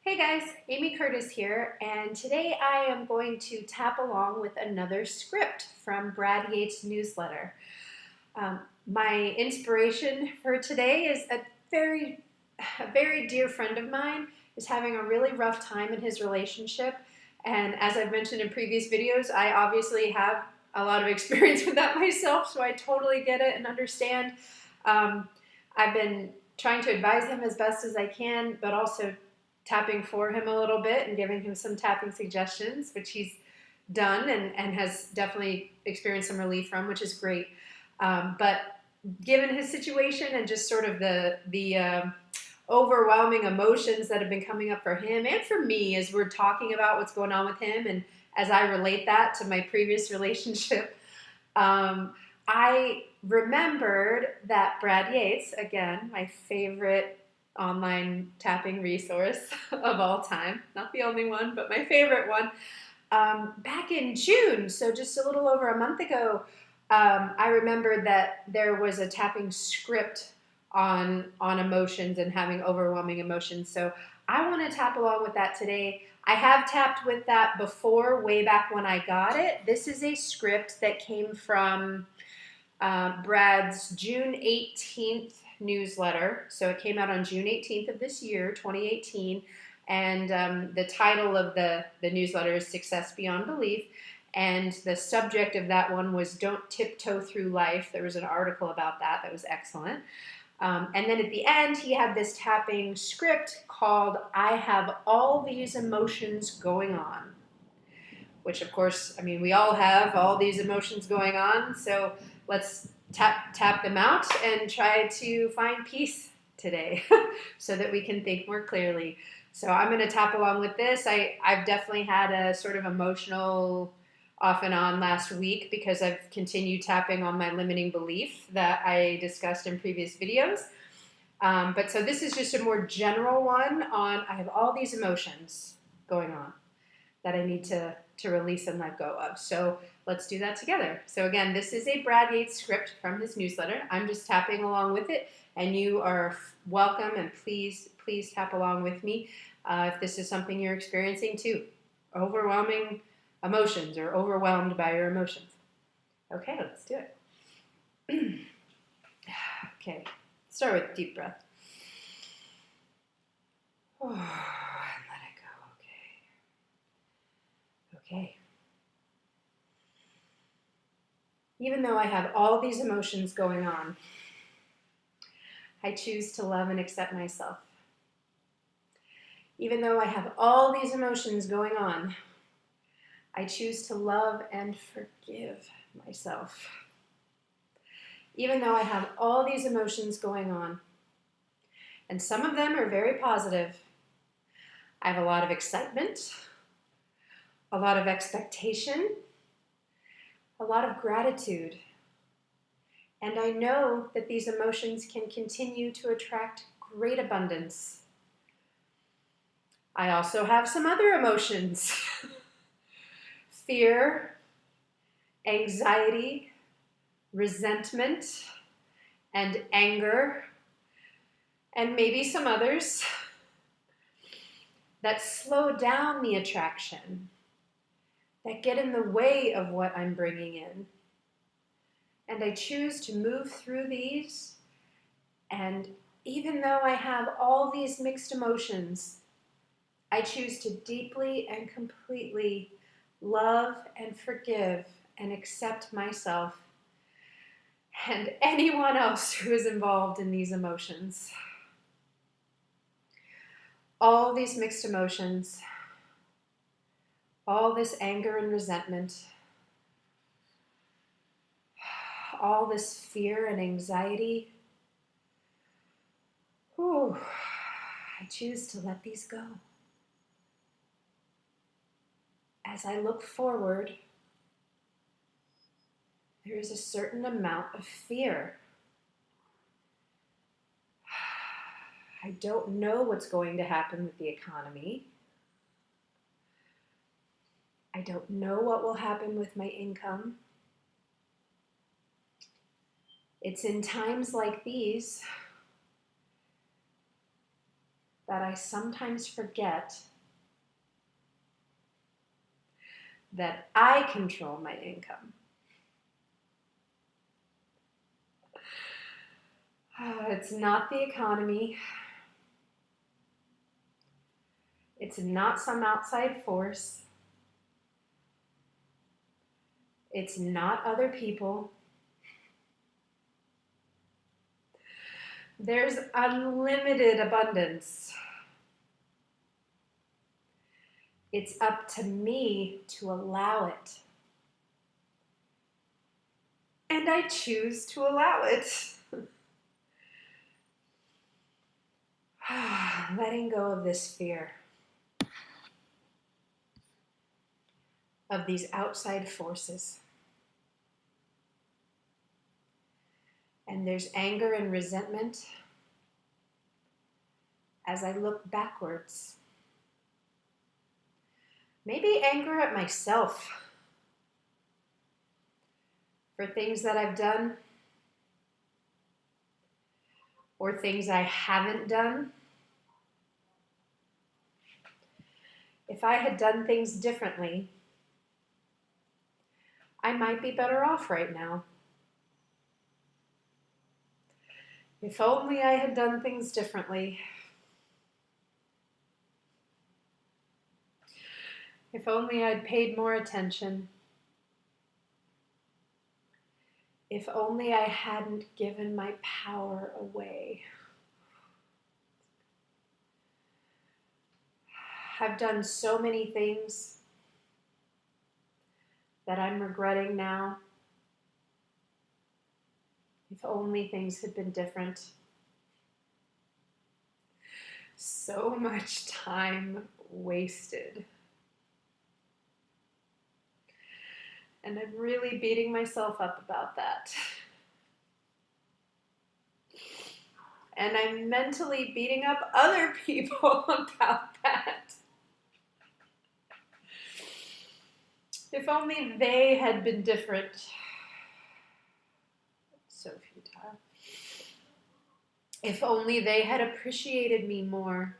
Hey guys, Amy Curtis here, and today I am going to tap along with another script from Brad Yates' newsletter. Um, my inspiration for today is a very dear friend of mine is having a really rough time in his relationship, and as I've mentioned in previous videos, I obviously have a lot of experience with that myself, so I totally get it and understand. Um, I've been trying to advise him as best as I can, but also tapping for him a little bit and giving him some tapping suggestions, which he's done and has definitely experienced some relief from, which is great. But given his situation and just sort of the overwhelming emotions that have been coming up for him and for me as we're talking about what's going on with him, and as I relate that to my previous relationship, I remembered that Brad Yates, again, my favorite online tapping resource of all time, not the only one, but my favorite one, back in June, so just a little over a month ago, I remembered that there was a tapping script on emotions and having overwhelming emotions. So I want to tap along with that today. I have tapped with that before, way back when I got it. This is a script that came from Brad's June 18th newsletter. So it came out on June 18th of this year, 2018. And the title of the newsletter is Success Beyond Belief. And the subject of that one was Don't Tiptoe Through Life. There was an article about that that was excellent. And then at the end, he had this tapping script called I Have All These Emotions Going On, which of course, I mean, we all have all these emotions going on. So let's tap them out and try to find peace today so that we can think more clearly. So I'm going to tap along with this. I've definitely had a sort of emotional off and on last week because I've continued tapping on my limiting belief that I discussed in previous videos. But so this is just a more general one on I have all these emotions going on that I need to release and let go of. So let's do that together. So again, this is a Brad Yates script from his newsletter. I'm just tapping along with it, and you are welcome, and please tap along with me if this is something you're experiencing too. Overwhelming emotions or overwhelmed by your emotions. Okay, let's do it. Okay, start with a deep breath. Oh, and let it go. Okay. Even though I have all these emotions going on, I choose to love and accept myself. Even though I have all these emotions going on, I choose to love and forgive myself. Even though I have all these emotions going on, and some of them are very positive, I have a lot of excitement, a lot of expectation, a lot of gratitude, and I know that these emotions can continue to attract great abundance. I also have some other emotions. Fear, anxiety, resentment, and anger, and maybe some others that slow down the attraction, that get in the way of what I'm bringing in. And I choose to move through these, and even though I have all these mixed emotions, I choose to deeply and completely love and forgive and accept myself and anyone else who is involved in these emotions. All these mixed emotions, all this anger and resentment, all this fear and anxiety, I choose to let these go. As I look forward, there is a certain amount of fear. I don't know what's going to happen with the economy. I don't know what will happen with my income. It's in times like these that I sometimes forget that I control my income. It's not the economy. It's not some outside force. It's not other people. There's unlimited abundance. It's up to me to allow it. And I choose to allow it. Letting go of this fear, of these outside forces. And there's anger and resentment as I look backwards. Maybe anger at myself for things that I've done or things I haven't done. If I had done things differently, I might be better off right now. If only I had done things differently. If only I'd paid more attention. If only I hadn't given my power away. I've done so many things that I'm regretting now. If only things had been different. So much time wasted. And I'm really beating myself up about that. And I'm mentally beating up other people about that. If only they had been different. So futile. If only they had appreciated me more.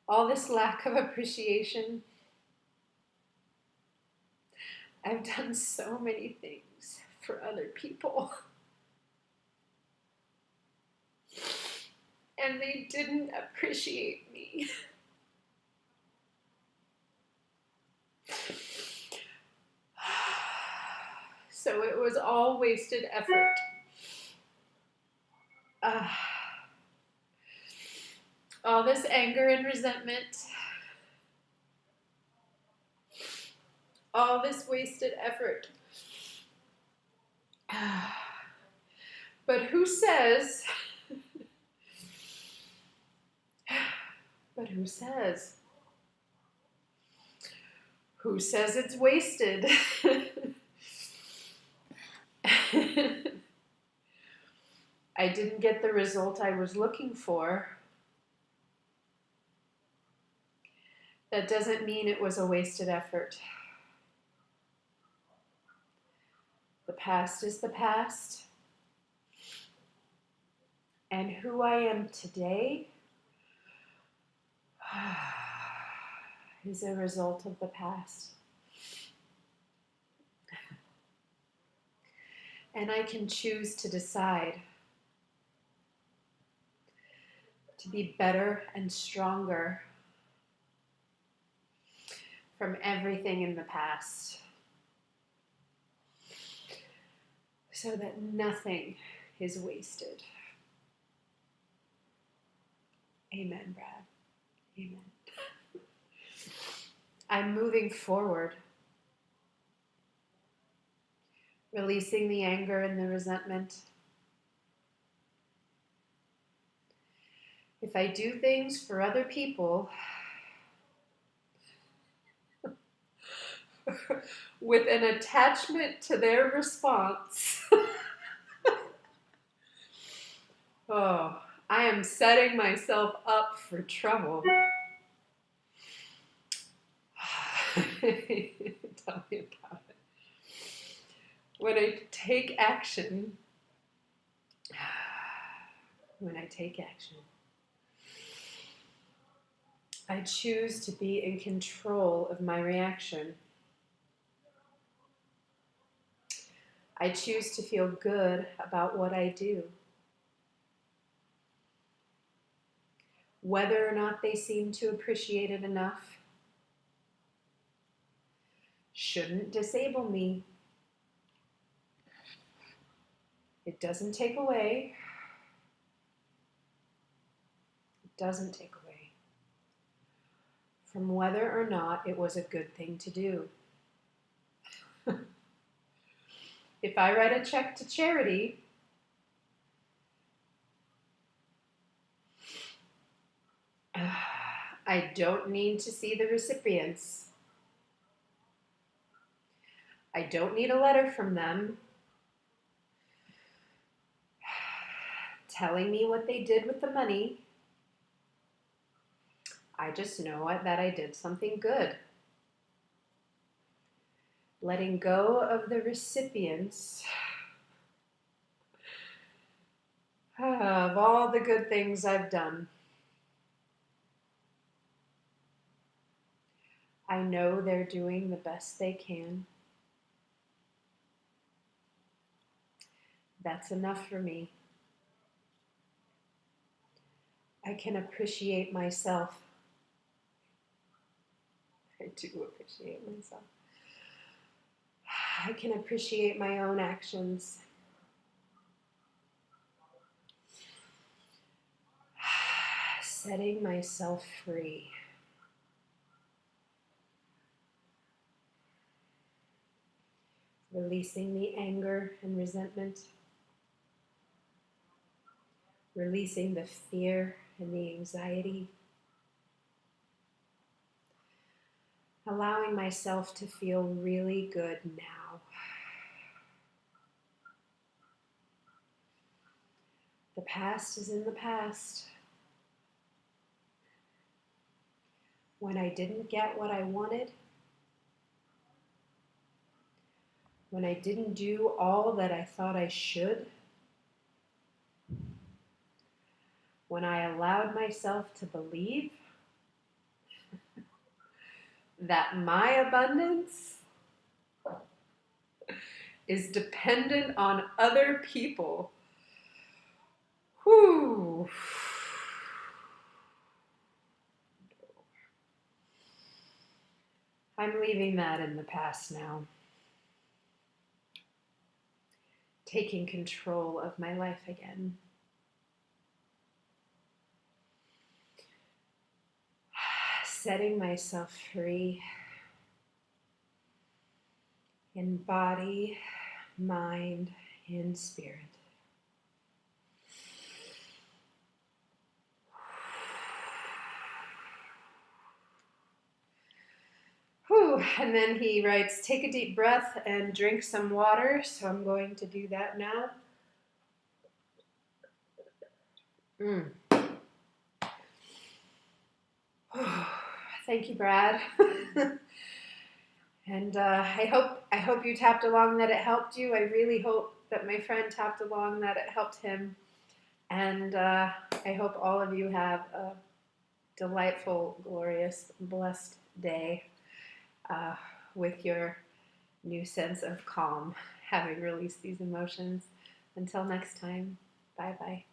All this lack of appreciation. I've done so many things for other people. And they didn't appreciate me. So it was all wasted effort. All this anger and resentment. All this wasted effort. But who says? But who says? Who says it's wasted? I didn't get the result I was looking for. That doesn't mean it was a wasted effort. The past is the past. And who I am today is a result of the past. And I can choose to decide to be better and stronger from everything in the past, so that nothing is wasted. Amen, Brad. Amen. I'm moving forward, releasing the anger and the resentment. If I do things for other people with an attachment to their response, oh, I am setting myself up for trouble. Tell me about it. When I take action, when I take action. I choose to be in control of my reaction. I choose to feel good about what I do. Whether or not they seem to appreciate it enough shouldn't disable me. It doesn't take away. It doesn't take away from whether or not it was a good thing to do. If I write a check to charity, I don't need to see the recipients. I don't need a letter from them telling me what they did with the money. I just know that I did something good. Letting go of the recipients of all the good things I've done. I know they're doing the best they can. That's enough for me. I can appreciate myself. I do appreciate myself. I can appreciate my own actions. Setting myself free. Releasing the anger and resentment. Releasing the fear and the anxiety. Allowing myself to feel really good now. The past is in the past. When I didn't get what I wanted, when I didn't do all that I thought I should, when I allowed myself to believe that my abundance is dependent on other people. Whew. I'm leaving that in the past now. Taking control of my life again. Setting myself free in body, mind, and spirit. Whew. And then he writes, take a deep breath and drink some water. So I'm going to do that now. Thank you, Brad. And I hope you tapped along that it helped you. I really hope that my friend tapped along that it helped him. And I hope all of you have a delightful, glorious, blessed day with your new sense of calm, having released these emotions. Until next time, bye-bye.